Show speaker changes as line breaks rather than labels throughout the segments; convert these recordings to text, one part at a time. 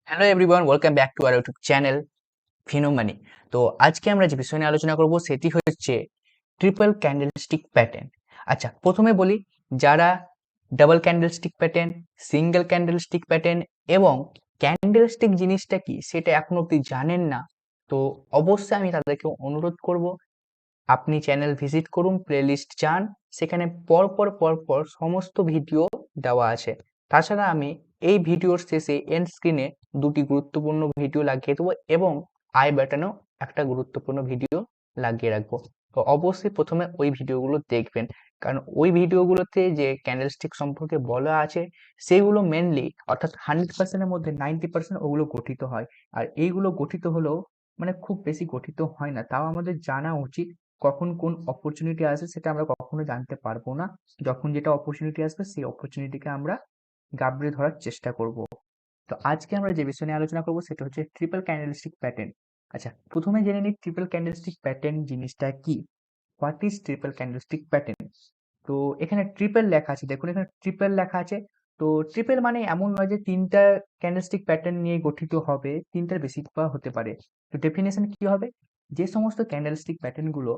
Hello everyone, welcome back to our YouTube channel ফিনোমানি। তো আজকে আমরা যে বিষয় নিয়ে আলোচনা করব সেটি হচ্ছে ট্রিপল ক্যান্ডেলস্টিক প্যাটার্ন। আচ্ছা, প্রথমে বলি, যারা double candlestick pattern, single candlestick pattern এবং ক্যান্ডেলস্টিক জিনিসটা কি সেটা এখনো অব্দি জানেন না, তো অবশ্যই আমি তাদেরকে অনুরোধ করব, আপনি চ্যানেল ভিজিট করুন, প্লেলিস্ট যান, সেখানে পর পর সমস্ত ভিডিও দেওয়া আছে। তাছাড়া আমি এই ভিডিওর শেষে এন্ড স্ক্রিনে দুটি গুরুত্বপূর্ণ ভিডিও লাগিয়ে দেবো এবং আই বাটনেও একটা গুরুত্বপূর্ণ ভিডিও লাগিয়ে রাখবো। তো অবশ্যই প্রথমে ওই ভিডিওগুলো দেখবেন, কারণ ওই ভিডিওগুলোতে যে ক্যান্ডেলস্টিক সম্পর্কে বলা আছে সেগুলো মেনলি, অর্থাৎ 100%-এর মধ্যে 90% ওগুলো গঠিত হয়। আর এইগুলো গঠিত হলেও মানে খুব বেশি গঠিত হয় না, তাও আমাদের জানা উচিত। কখন কোন অপরচুনিটি আসে সেটা আমরা কখনো জানতে পারবো না। যখন যেটা অপরচুনিটি আসবে সেই অপরচুনিটিকে আমরা গাবড়ে ধরার চেষ্টা করব। তো আজকে আমরা যে বিষয় নিয়ে আলোচনা করব সেটা হচ্ছে ট্রিপল ক্যান্ডেলস্টিক প্যাটার্ন। আচ্ছা, প্রথমে জেনে নিই ট্রিপল ক্যান্ডেলস্টিক প্যাটার্ন জিনিসটা কি। What is triple candlestick pattern? তো এখানে ট্রিপল লেখা আছে, দেখুন এখানে ট্রিপল লেখা আছে। তো ট্রিপল মানে এমন নয় যে তিনটা ক্যান্ডেলস্টিক প্যাটার্ন নিয়ে গঠিত হবে, তিনটার বেশি বা হতে পারে। তো ডেফিনেশন কি হবে? যে সমস্ত ক্যান্ডেলস্টিক প্যাটার্ন গুলো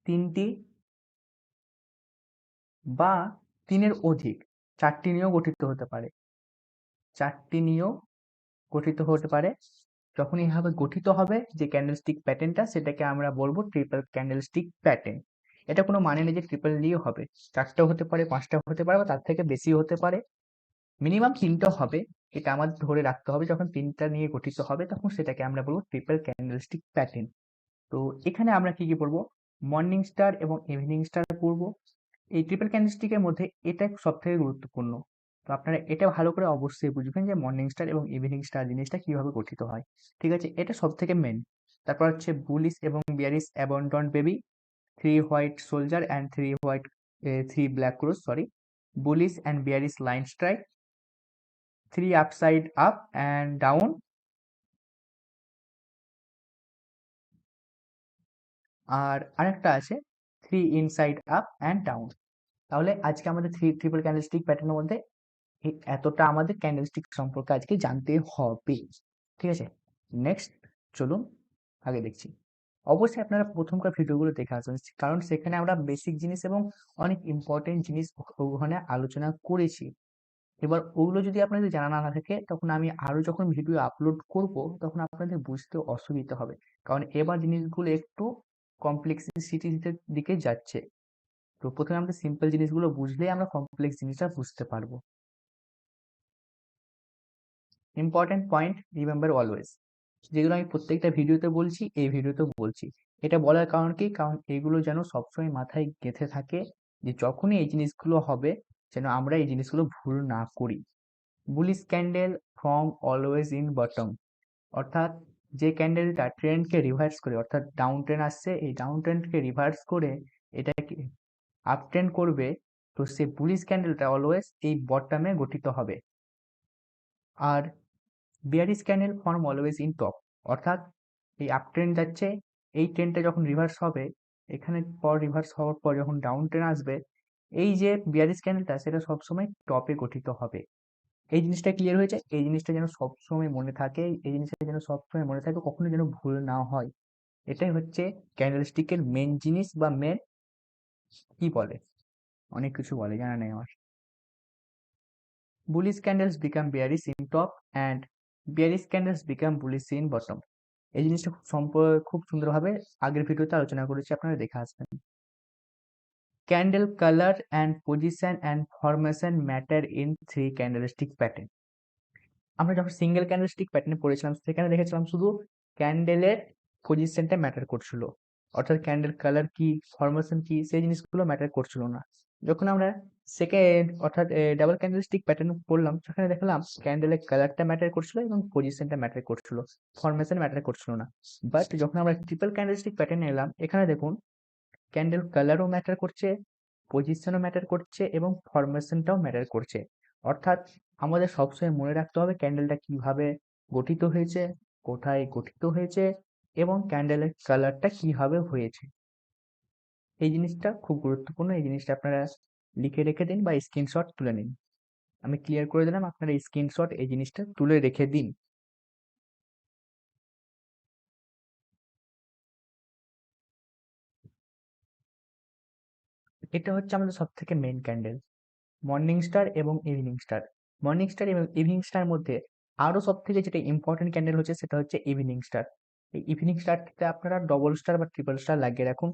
তিনটি বা তিনের অধিক, চারটি নিয়েও গঠিত হতে পারে, চারটি নিয়েও গঠিত হতে পারে। যখন এইভাবে গঠিত হবে যে ক্যান্ডেলস্টিক প্যাটার্নটা, সেটাকে আমরা বলবো ট্রিপল ক্যান্ডেলস্টিক প্যাটার্ন। এটা কোনো মানে নেই যে ট্রিপল নিয়েও হবে, চারটাও হতে পারে, পাঁচটাও হতে পারে, বা তার থেকে বেশি হতে পারে। মিনিমাম তিনটা হবে, এটা আমাদের ধরে রাখতে হবে। যখন তিনটা নিয়ে গঠিত হবে তখন সেটাকে আমরা বলবো ট্রিপল ক্যান্ডেলস্টিক প্যাটার্ন। তো এখানে আমরা কি কি পড়বো? মর্নিং স্টার এবং ইভিনিং স্টার পড়বো। এই ট্রিপল ক্যান্ডেলস্টিকের মধ্যে এটা সব থেকে গুরুত্বপূর্ণ। তো আপনারা এটা ভালো করে অবশ্যই বুঝবেন যে মর্নিং স্টার এবং ইভিনিং স্টার জিনিসটা কিভাবে গঠিত হয়। ঠিক আছে, এটা সব থেকে মেন। তারপর হচ্ছে বুলিশ এবং bearish abandoned baby, three white soldier and three black crows, sorry, bullish and bearish line strike, three upside up and down, আর আরেকটা আছে three inside up and down. তাহলে আজকে আমাদের ট্রিপল ক্যান্ডেলস্টিক প্যাটার্নের মধ্যে এতটা আমাদের ক্যান্ডেলস্টিক সম্পর্কে আজকে জানতে হবে। ঠিক আছে, নেক্সট চলুন আগে দেখছি। অবশ্যই আপনারা প্রথমকার ভিডিওগুলো দেখে আসবেন, কারণ সেখানে আমরা বেসিক জিনিস এবং অনেক ইম্পর্টেন্ট জিনিস ওখানে আলোচনা করেছি। এবার ওগুলো যদি আপনাদের জানা না থাকে, তখন আমি আরো যখন ভিডিও আপলোড করব তখন আপনাদের বুঝতে অসুবিধা হবে, কারণ এবার জিনিসগুলো একটু কমপ্লেক্সিটির দিকে যাচ্ছে। তো প্রথমে আমরা সিম্পল জিনিসগুলো বুঝলেই আমরা কমপ্লেক্স জিনিসটা বুঝতে পারবো। ইম্পর্টেন্ট পয়েন্ট রিমেম্বার অলওয়েজ, যেগুলো আমি প্রত্যেকটা ভিডিওতে বলছি, এই ভিডিওতেও বলছি। এটা বলার কারণ কি? কারণ এগুলো যেন সবসময় মাথায় গেঁথে থাকে, যে যখনই এই জিনিসগুলো হবে যেন আমরা এই জিনিসগুলো ভুল না করি। Bullish candle from always in bottom, অর্থাৎ যে ক্যান্ডেলটা ট্রেন্ডকে রিভার্স করে, অর্থাৎ ডাউন ট্রেন্ড আসছে, এই ডাউন ট্রেন্ডকে রিভার্স করে এটাকে আপ ট্রেন্ড করবে, তো সে বুলিশ ক্যান্ডেলটা অলওয়েজ এই বটমে গঠিত হবে। আর bearish candle form always in top, অর্থাৎ এই আপ ট্রেন্ড যাচ্ছে, এই ট্রেন্ডটা যখন রিভার্স হবে, এখানে পর রিভার্স হওয়ার পর যখন ডাউন ট্রেন্ড আসবে, এই যে বিয়ারিশ ক্যান্ডেলটা সেটা সবসময় টপে গঠিত হবে। এই জিনিসটা ক্লিয়ার হয়েছে, এই জিনিসটা যেন সবসময় মনে থাকে, এই জিনিসটা যেন সবসময় মনে থাকে, কখনো যেন ভুল না হয়। এটাই হচ্ছে ক্যান্ডেলস্টিকের মেন জিনিস, বা মেন কি বলে, অনেক কিছু বলে, জানা নেই আমার। bullish candles become bearish in top and bearish candles become bullish in bottom। এই জিনিসটা খুব সুন্দরভাবে আগের ভিডিওতে আলোচনা করেছি, আপনারা দেখে আসবেন। Candle colour and position and formation matter in three candlestick pattern. আমরা যখন সিঙ্গেল ক্যান্ডেলস্টিক প্যাটার্নে পড়েছিলাম সেখানে দেখেছিলাম শুধু ক্যান্ডেলের পজিশনটা ম্যাটার করছিল, অর্থাৎ ক্যান্ডেল কালার কি, ফরমেশন কি, সেই জিনিসগুলো ম্যাটার করছিল না। যখন আমরা সেকেন্ড অর্থাৎ ডাবল ক্যান্ডেলস্টিক প্যাটার্ন পড়লাম, সেখানে দেখলাম ক্যান্ডেলের কালারটা ম্যাটার করছিল এবং পজিশনটা ম্যাটার করছিল, ফরমেশন ম্যাটার করছিল না। বাট যখন আমরা ট্রিপল ক্যান্ডেলস্টিক প্যাটার্নে এলাম, এখানে দেখুন ক্যান্ডেল কালারও ম্যাটার করছে, পজিশনও ম্যাটার করছে এবং ফরমেশনটাও ম্যাটার করছে। অর্থাৎ আমাদের সবসময় মনে রাখতে হবে ক্যান্ডেলটা কিভাবে গঠিত হয়েছে, কোথায় গঠিত হয়েছে এবং ক্যান্ডেলের কালারটা কিভাবে হয়েছে। এই জিনিসটা খুব গুরুত্বপূর্ণ, এই জিনিসটা আপনারা লিখে রেখে দিন বা স্ক্রিনশট তুলে নিন। আমি ক্লিয়ার করে দিলাম, আপনারা স্ক্রিনশট এই জিনিসটা তুলে রেখে দিন। এটা হচ্ছে আমাদের সব থেকে মেইন ক্যান্ডেল, মর্নিং স্টার এবং ইভিনিং স্টার। মর্নিং স্টার এবং ইভিনিং স্টার মধ্যে আরো সব থেকে যেটা ইম্পর্টেন্ট ক্যান্ডেল হচ্ছে সেটা হচ্ছে ইভিনিং স্টার। এই ইভিনিং স্টারটিতে আপনারা ডবল স্টার বা ট্রিপল স্টার লাগিয়ে রাখুন।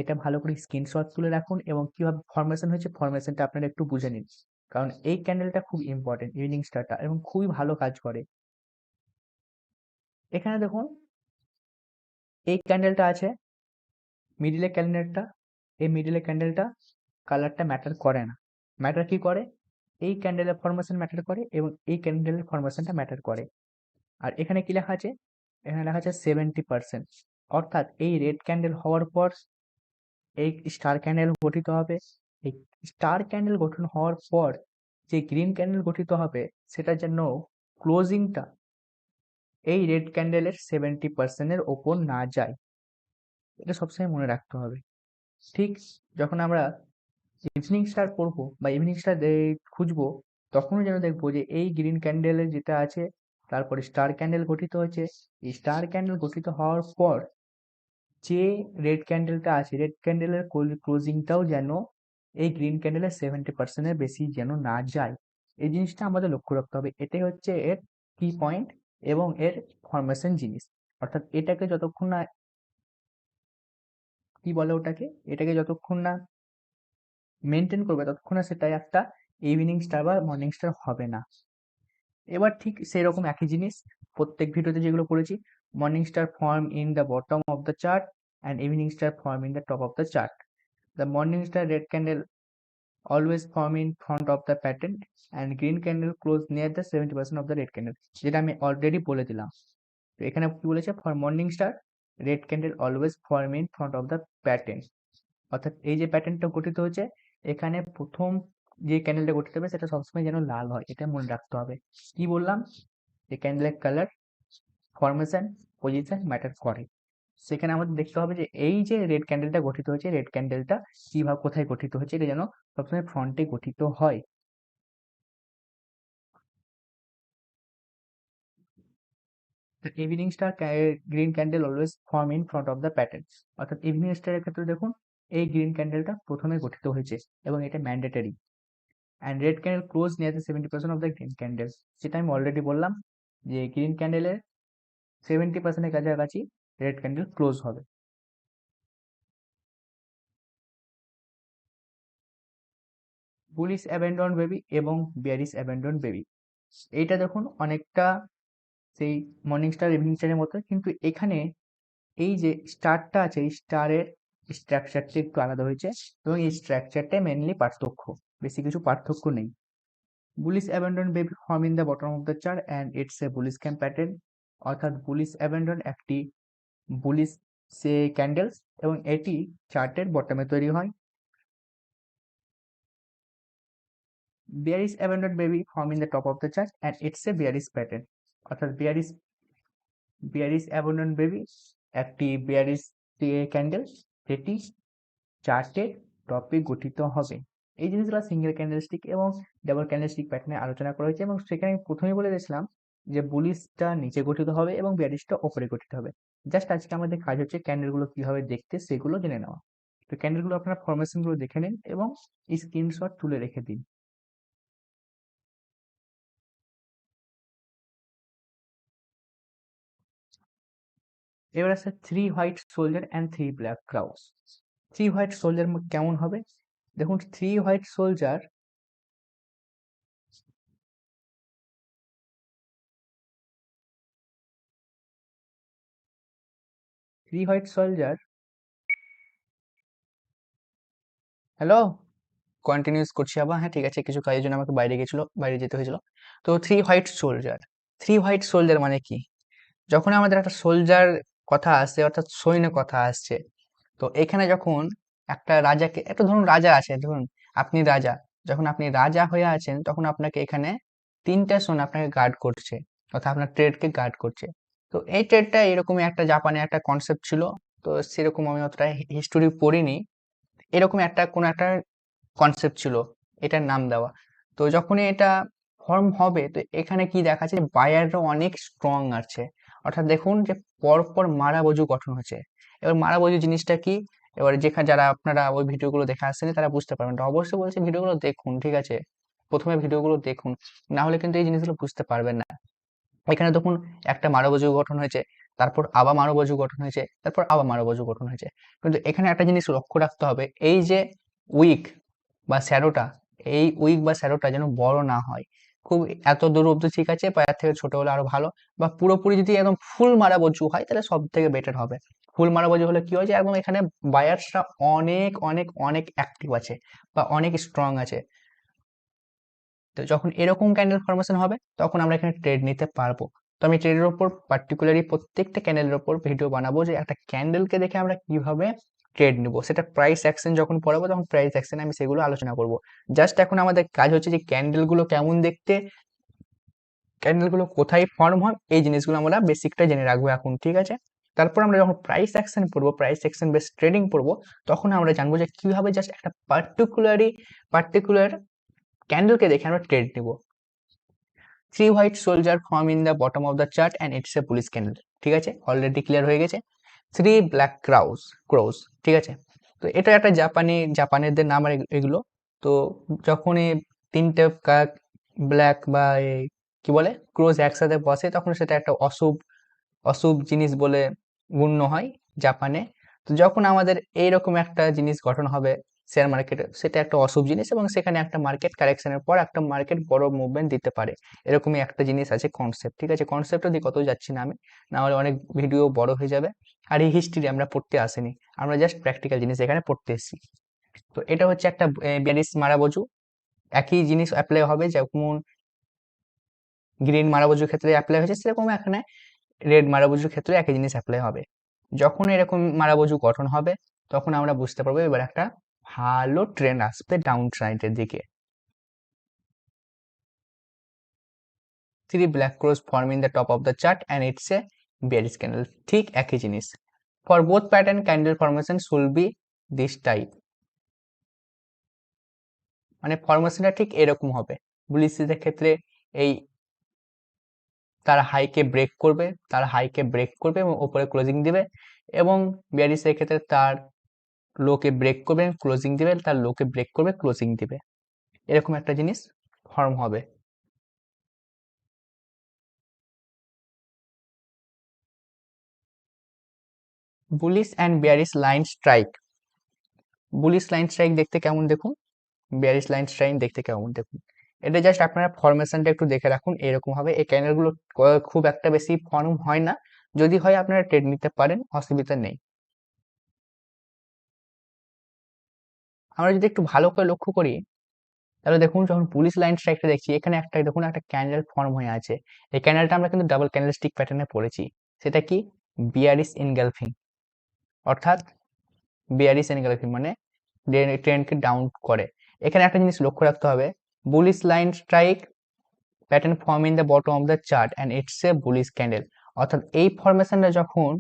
এটা ভালো করে স্ক্রিনশট তুলে রাখুন এবং কিভাবে ফরমেশন হয়েছে ফরমেশনটা আপনারা একটু বুঝে নিন, কারণ এই ক্যান্ডেলটা খুব ইম্পর্টেন্ট ইভিনিং স্টারটা, এবং খুবই ভালো কাজ করে। এখানে দেখুন এই ক্যান্ডেলটা আছে, মিডিলে ক্যান্ডেলটা, এই মিডিলে ক্যান্ডেলটা কালারটা ম্যাটার করে না। ম্যাটার কি করে? এই ক্যান্ডেলের ফরমেশন ম্যাটার করে এবং এই ক্যান্ডেলের ফরমেশনটা ম্যাটার করে। আর এখানে কি লেখা আছে? এখানে লেখা আছে 70%, অর্থাৎ এই রেড ক্যান্ডেল হওয়ার পর এই স্টার ক্যান্ডেল গঠিত হবে। এই স্টার ক্যান্ডেল গঠন হওয়ার পর যে গ্রিন ক্যান্ডেল গঠিত হবে সেটা যেন ক্লোজিংটা এই রেড ক্যান্ডেলের 70%-এর ওপর না যায়, এটা সবসময় মনে রাখতে হবে। ঠিক যখন আমরা ইভিনিং স্টার পড়বো বা ইভিনিং স্টার খুঁজবো, তখনও যেন দেখবো যে এই গ্রিন ক্যান্ডেলের যেটা আছে তারপরে স্টার ক্যান্ডেল গঠিত হয়েছে। এই স্টার ক্যান্ডেল গঠিত হওয়ার পর যে রেড ক্যান্ডেলটা আছে, রেড ক্যান্ডেলের ক্লোজিংটাও যেন এই গ্রিন ক্যান্ডেলের 70%-এর বেশি যেন না যায়। এই জিনিসটা আমাদের লক্ষ্য রাখতে হবে, এটাই হচ্ছে এর কি পয়েন্ট এবং এর ফরমেশন জিনিস। অর্থাৎ এটাকে যতক্ষণ না, কি বলে ওটাকে, এটাকে যতক্ষণ না মেনটেন করবে ততক্ষণ না সেটা একটা ইভিনিং স্টার বা মর্নিং স্টার হবে না। এবার ঠিক সেই রকম একই জিনিস প্রত্যেক ভিডিওতে যেগুলো করেছি, morning star form in the bottom of the chart and evening star form in the top of the chart. The morning star red candle always form in front of the pattern and green candle close near the 70% of the red candle, যেটা আমি already বলে দিলাম। তো এখানে কি বলেছে? For morning star red candle always form in front of the pattern, অর্থাৎ এই যে প্যাটার্নটা গঠিত হয়েছে এখানে প্রথম যে ক্যান্ডেলটা গঠিত হবে সেটা সবসময় যেন লাল হয়, এটা মনে রাখতে হবে। কি বললাম? যে ক্যান্ডেলের কালার, ফরমেশন, পজিশন ম্যাটার করে। সেখানে আমাদের দেখতে হবে যে এই যে রেড ক্যান্ডেলটা গঠিত হয়েছে, রেড ক্যান্ডেলটা কিভাবে কোথায় গঠিত হয়েছে, এটা যেন সবসময় ফ্রন্টে গঠিত হয়। Evening star green candle always form in front of the pattern, অর্থাৎ ইভিনিং স্টারের ক্ষেত্রে দেখুন এই গ্রিন ক্যান্ডেলটা প্রথমে গঠিত হয়েছে এবং এটা mandatory. And red candle close near the 70% of the green candle, যেটা আমি অলরেডি বললাম যে গ্রিন ক্যান্ডেলের 70%-এর কাছাকাছি রেড ক্যান্ডেল ক্লোজ হবে। বুলিশ অ্যাবেন্ডন বেবি এবং বিয়ারিশ অ্যাবেন্ডন বেবি, এইটা দেখুন অনেকটা সেই মর্নিং স্টার ইভিনিং স্টারের মতো, কিন্তু এখানে এই যে স্টারটা আছে এই স্টারের স্ট্রাকচারটা একটু আলাদা হয়েছে এবং এই স্ট্রাকচারটা মেনলি পার্থক্য, বেশি কিছু পার্থক্য নেই। Bullish abandon baby form in the bottom of the chart and it's a bullish camp pattern, অর্থাৎ বুলিশ অ্যাবেন্ডন একটি বুলিশ সে ক্যান্ডেলস এবং এটি চার্টের বটমে তৈরি হয়। bearish abandoned baby form in the top of the chart and it's a bearish pattern, অর্থাৎ bearish abandoned baby একটি bearish candle যেটি চার্টের টপে গঠিত হবে। এই জিনিসগুলো সিঙ্গেল ক্যান্ডেলস্টিক এবং ডাবল ক্যান্ডেলস্টিক প্যাটার্নে আলোচনা করা হয়েছে এবং সেখানে আমি প্রথমেই বলে দিয়েছিলাম যে বুলিশটা নিচে গঠিত হবে এবং বেয়ারিশটা ওপরে গঠিত হবে। জাস্ট আজকে আমাদের কাজ হচ্ছে ক্যান্ডেলগুলো কিভাবে দেখতে সেগুলো জেনে নেওয়া। তো ক্যান্ডেলগুলো আপনারা ফরমেশনগুলো দেখে নিন এবং স্ক্রিনশট তুলে রেখে দিন। এবার আছে 3 white soldier and 3 black Krauss. 3 white soldier কেমন হবে? দেখুন 3 white soldier, 3 white soldier, hello, continuous করছি আবার। হ্যাঁ ঠিক আছে, কিছু কাজের জন্য আমাকে বাইরে যেতে হয়েছিল। তো 3 হোয়াইট সোলজার, 3 হোয়াইট সোলজার মানে কি? যখন আমাদের একটা সোলজার কথা আসছে অর্থাৎ সৈন্য কথা আসছে, তো এখানে যখন একটা রাজাকে, একটা ধরুন রাজা আছে, ধরুন আপনি রাজা, যখন আপনি রাজা হয়ে আছেন তখন আপনাকে এখানে 3টে সৈন্য আপনাকে গার্ড করছে, অর্থাৎ আপনার ট্রেডকে গার্ড করছে। তো এই ট্রেডটা এরকমই একটা জাপানে একটা কনসেপ্ট ছিল, তো সেরকম আমি অতটা হিস্টোরি পড়িনি, এরকম একটা কোনো একটা কনসেপ্ট ছিল এটার নাম দেওয়া। তো যখনই এটা ফর্ম হবে, তো এখানে কি দেখাচ্ছে, বায়াররা অনেক স্ট্রং আছে। অর্থাৎ দেখুন যে পরপর মারাবজু গঠন হচ্ছে। এবার মারাবজু জিনিসটা কি, এবার যেখানে যারা আপনারা ওই ভিডিওগুলো দেখে আসছেন তারা বুঝতে পারবেন। তো অবশ্যই বলছে ভিডিওগুলো দেখুন, ঠিক আছে, প্রথমে ভিডিওগুলো দেখুন, না হলে কিন্তু এই জিনিসগুলো বুঝতে পারবেন না। এখানে দেখুন একটা মানববীজ গঠন হয়েছে, তারপর আবার মানববীজ গঠন হয়েছে, তারপর আবার মানববীজ গঠন হয়েছে। কিন্তু এখানে একটা জিনিস লক্ষ্য রাখতে হবে, এই যে উইক বা শ্যাডোটা, এই উইক বা শ্যাডোটা যেন বড় না হয়। খুব এত দূর অব্দি ঠিক আছে, বা এর থেকে ছোট হলে আরো ভালো, বা পুরোপুরি যদি একদম ফুল মারাবজু হয় তাহলে সব থেকে বেটার হবে। ফুল মারাবজু হলে কি হয় যে একদম এখানে বায়ার্সরা অনেক অনেক অনেক অ্যাক্টিভ আছে বা অনেক স্ট্রং আছে। তো যখন এরকম ক্যান্ডেল ফরমেশন হবে তখন আমরা এখানে ট্রেড নিতে পারবো। তো আমি ট্রেডের ওপর পার্টিকুলারলি প্রত্যেকটা ক্যান্ডেলের ওপর ভিডিও বানাবো, যে একটা ক্যান্ডেলকে দেখে আমরা কিভাবে ট্রেড নিব, সেটা প্রাইস অ্যাকশন যখন পড়াবো তখন প্রাইস অ্যাকশন আমি সেগুলো আলোচনা করব। জাস্ট এখন আমাদের কাজ হচ্ছে যে ক্যান্ডেলগুলো কেমন দেখতে, ক্যান্ডেলগুলো কোথায় ফর্ম হয়, এই জিনিসগুলো আমরা বেসিকটা জেনে রাখবো এখন, ঠিক আছে। তারপর আমরা যখন প্রাইস অ্যাকশন পড়বো, প্রাইস অ্যাকশন বেস ট্রেডিং পড়বো, তখন আমরা জানবো যে কিভাবে জাস্ট একটা পার্টিকুলার ক্যান্ডেলকে দেখে আমরা ট্রেড নিব। Three white soldier form in the bottom of the chart and it's A police candle, ঠিক আছে, অলরেডি ক্লিয়ার হয়ে গেছে। থ্রি ব্ল্যাক ক্রোজ, ঠিক আছে। তো এটা একটা জাপানিদের নাম আর এগুলো। তো যখনই তিনটে কাক ব্ল্যাক বা কি বলে ক্রোজ একসাথে বসে, তখন সেটা একটা অশুভ অশুভ জিনিস বলে গণ্য হয় জাপানে। তো যখন আমাদের এইরকম একটা জিনিস গঠন হবে শেয়ার মার্কেটে, সেটা একটা অশুভ জিনিস, এবং সেখানে একটা মার্কেট কারেকশনের পর একটা মার্কেট বড় মুভমেন্ট দিতে পারে। এরকমই একটা জিনিস আছে কনসেপ্ট, ঠিক আছে। কনসেপ্ট দিয়ে কত যাচ্ছি না আমি, না হলে অনেক ভিডিও বড় হয়ে যাবে। আর এই হিস্ট্রি আমরা পড়তে আসিনি, আমরা জাস্ট প্র্যাকটিক্যাল জিনিস এখানে পড়তে এসেছি। তো এটা হচ্ছে একটা বেরিস মারাবজু। একই জিনিস অ্যাপ্লাই হবে, যেমন গ্রিন মারাবজুর ক্ষেত্রে অ্যাপ্লাই হয়েছে, সেরকম এখানে রেড মারাবজুর ক্ষেত্রে একই জিনিস অ্যাপ্লাই হবে। যখন এরকম মারাবজু গঠন হবে, তখন আমরা বুঝতে পারবো এবার একটা ভালো ট্রেন্ড আসবে ডাউন ট্রেন্ডের দিকে। Three black crows form in the top of the chart and it's a bearish candle, ঠিক একই জিনিস। For both pattern candle formation should be this type, মানে ফরমেশনটা ঠিক এরকম হবে। বুলিশদের ক্ষেত্রে এই তার হাইকে ব্রেক করবে এবং ওপরে ক্লোজিং দিবে, এবং বিয়ারিশের ক্ষেত্রে তার লোকে ব্রেক করবে ক্লোজিং দিবে, তার লোকে ব্রেক করবে ক্লোজিং দিবে, এরকম একটা জিনিস ফর্ম হবে। Bullish and bearish line strike. Bullish line strike দেখতে কেমন দেখুন, বিয়ারিশ লাইন স্ট্রাইক দেখতে কেমন দেখুন। এটা জাস্ট আপনারা ফরমেশনটা একটু দেখে রাখুন, এরকম হবে। এই ক্যান্ডেলগুলো খুব একটা বেশি ফর্ম হয় না, যদি হয় আপনারা ট্রেড নিতে পারেন, অসুবিধা নেই। আমরা যদি একটু ভালো করে লক্ষ্য করি, তাহলে দেখুন যখন পুলিশ লাইন স্ট্রাইকটা দেখছি, এখানে একটা দেখুন একটা ক্যান্ডেল ফর্ম হয়ে আছে। এই ক্যান্ডেলটা আমরা কিন্তু ডাবল ক্যান্ডেল স্টিক প্যাটার্নে পড়েছি। সেটা কি, বিয়ারিশ ইনগালফিং, অর্থাৎ বিয়ারিশ ইনগালফিং মানে ট্রেন্ডকে ডাউন করে। এখানে একটা জিনিস লক্ষ্য রাখতে হবে, bullish line strike pattern form in the bottom of the chart and it's a bullish candle, অর্থাৎ এই ফরমেশনটা যখন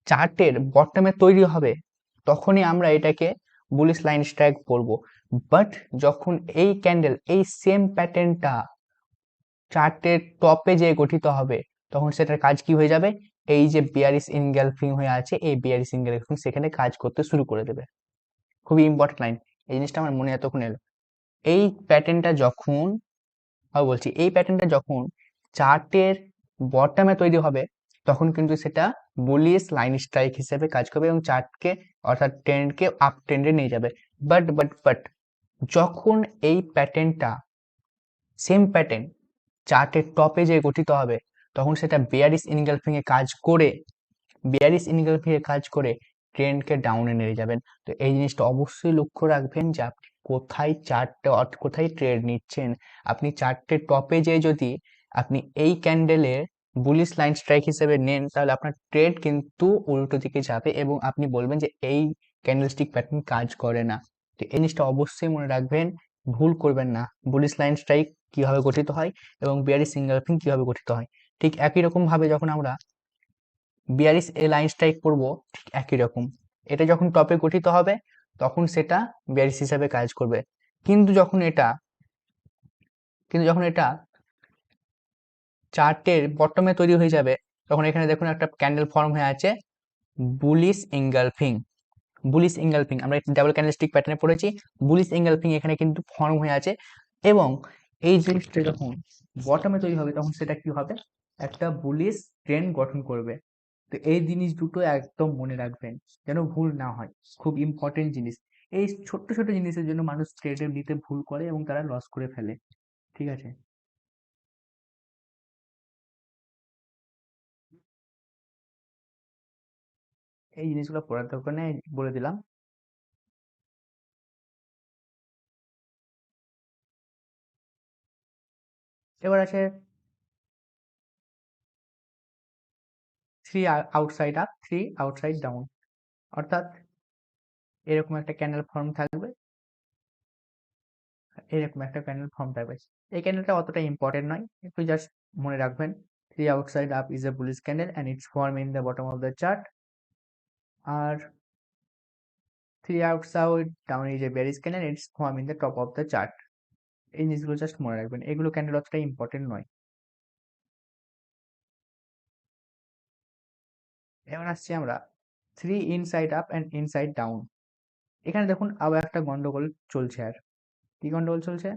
চার্টের বটমে তৈরি হবে, তখনই আমরা এটাকে বুলিশ লাইন স্ট্রাইক বলবো। বাট যখন এই ক্যান্ডেল এই সেম প্যাটার্নটা চার্টের টপে যে গঠিত হবে, তখন সেটার কাজ কি হয়ে যাবে, এই যে বিয়ারিশ ইনগালফিং হয়ে আছে, এই বিয়ারিশ ইনগালফিং সেখানে কাজ করতে শুরু করে দেবে। খুবই ইম্পর্টেন্ট লাইন, এই জিনিসটা আমার মনে এতক্ষণ এলো। এই প্যাটার্নটা যখন বলছি, এই প্যাটার্নটা যখন চার্টের বটমে তৈরি হবে, তখন কিন্তু সেটা বুলিশ লাইন স্ট্রাইক হিসেবে কাজ করবে এবং চার্টকে অর্থাৎ ট্রেন্ডকে আপ ট্রেন্ডে নিয়ে যাবে। বাট যখন এই প্যাটার্নটা সেম প্যাটার্ন চার্টের টপে যে গঠিত হবে, তখন সেটা বেয়ারিশ ইনগালফিং এ কাজ করে ট্রেন্ডকে ডাউনে নিয়ে যাবেন। তো এই জিনিসটা অবশ্যই লক্ষ্য রাখবেন যে আপনি কোথায় ট্রেড নিচ্ছেন। আপনি চার্টের টপে যে যদি আপনি এই ক্যান্ডেলের বুলিশ লাইন স্ট্রাইক হিসেবে নেন, তাহলে আপনার ট্রেড কিন্তু উল্টো দিকে যাবে এবং আপনি বলবেন যে এই ক্যান্ডেলস্টিক প্যাটার্ন কাজ করে না। তো এই জিনিসটা অবশ্যই মনে রাখবেন, ভুল করবেন না। বুলিশ লাইন স্ট্রাইক কিভাবে গঠিত হয় এবং বিয়ারিশ ইনগালফিং কিভাবে গঠিত হয়, ঠিক একই রকম ভাবে যখন আমরা বিয়ারিশ এ লাইন স্ট্রাইক করবো, ঠিক একই রকম। এটা যখন টপে গঠিত হবে, তখন সেটা বিয়ারিশ হিসাবে কাজ করবে। কিন্তু যখন এটা কিন্তু যখন এটা চার্টের বটমে তৈরি হয়ে যাবে, তখন এখানে দেখুন একটা ক্যান্ডেল ফর্ম হয়ে আছে, বুলিশ এঙ্গালফিং। বুলিশ এঙ্গালফিং আমরা ডাবল ক্যান্ডেলস্টিক প্যাটার্নে পড়েছি। বুলিশ এঙ্গালফিং এখানে কিন্তু ফর্ম হয়ে আছে, এবং এই জিনিসটা যখন বটমে তৈরি হবে তখন সেটা কি হবে, একটা বুলিশ ট্রেন্ড গঠন করবে। তো এই জিনিস দুটো একদম মনে রাখবেন, যেন ভুল না হয়, খুব ইম্পর্টেন্ট জিনিস। এই ছোট্ট ছোট জিনিসের জন্য মানুষ ট্রেডে নিতে ভুল করে এবং তারা লস করে ফেলে। ঠিক আছে, এই জিনিসগুলো পড়ার দরকার নেই, বলে দিলাম। এবার আছে three outside up, three outside down. অর্থাৎ এরকম একটা ক্যান্ডেল ফর্ম থাকবে, এরকম একটা ক্যান্ডেল ফর্ম থাকবে। এই ক্যান্ডেলটা অতটা ইম্পর্টেন্ট নয়, একটু জাস্ট মনে রাখবেন, three outside up is a bullish candle and it's form in the bottom of the chart, আর three outside down is a bearish candle, it's form in the top of the chart. এই জিনিসগুলো just মনে রাখবেন, এগুলো candle অতটা important নয়। এবার আসছি আমরা three inside up and inside down. এখানে দেখুন আবার একটা গন্ডগোল চলছে। আর কি গন্ডগোল চলছে,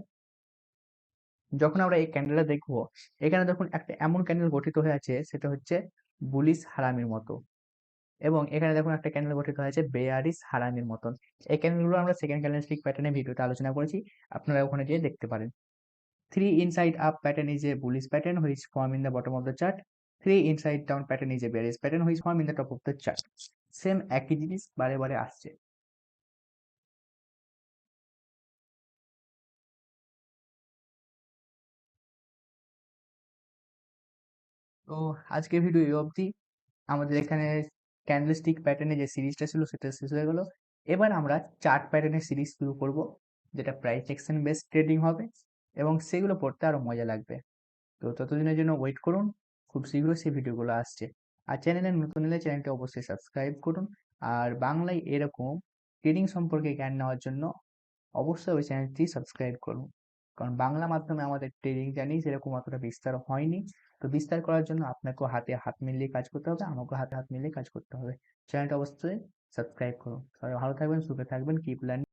যখন আমরা এই ক্যান্ডেলটা দেখবো, এখানে দেখুন একটা এমন ক্যান্ডেল গঠিত হয়ে আছে, সেটা হচ্ছে বুলিশ হারামির মতো, এবং এখানে দেখুন একটা ক্যান্ডেল গঠিত হয়েছে বেয়ারিশ হারামির মতন। এই ক্যান্ডেলগুলো আমরা সেকেন্ড ক্যান্ডেলস্টিক প্যাটার্নের ভিডিওতে আলোচনা করেছি, আপনারা ওখানে গিয়ে দেখতে পারেন। Three inside up pattern is a bullish pattern which form in the bottom of the chart, three inside down pattern is a bearish pattern which form in the top of the chart. Same একই জিনিস বারে বারে আসছে। তো আজকের video এই অবধি। আমাদের এখানে ক্যান্ডেলস্টিক প্যাটার্নে যে সিরিজটা ছিল সেটা শেষ হয়ে গেল। এবার আমরা চার্ট প্যাটার্নের সিরিজ শুরু করব, যেটা প্রাইস অ্যাকশন বেসড ট্রেডিং হবে, এবং সেগুলো পড়তে আরো মজা লাগবে। তো ততদিনের জন্য ওয়েট করুন, খুব শীঘ্রই সেই ভিডিওগুলো আসছে। আর চ্যানেলে নতুন এলে চ্যানেলটি অবশ্যই সাবস্ক্রাইব করুন। আর বাংলায় এরকম ট্রেডিং সম্পর্কে জ্ঞান নেওয়ার জন্য অবশ্যই ওই চ্যানেলটি সাবস্ক্রাইব করুন, কারণ বাংলা মাধ্যমে আমাদের ট্রেডিং জানি সেরকম অতটা বিস্তার হয়নি। তো বিস্তার করার জন্য আপনাকেও হাতে হাত মিলিয়ে কাজ করতে হবে, আমাকেও হাতে হাত মিলিয়ে কাজ করতে হবে। চ্যানেলটা অবশ্যই সাবস্ক্রাইব করুন। সবাই ভালো থাকবেন, সুখে থাকবেন, কিপ লার্নিং।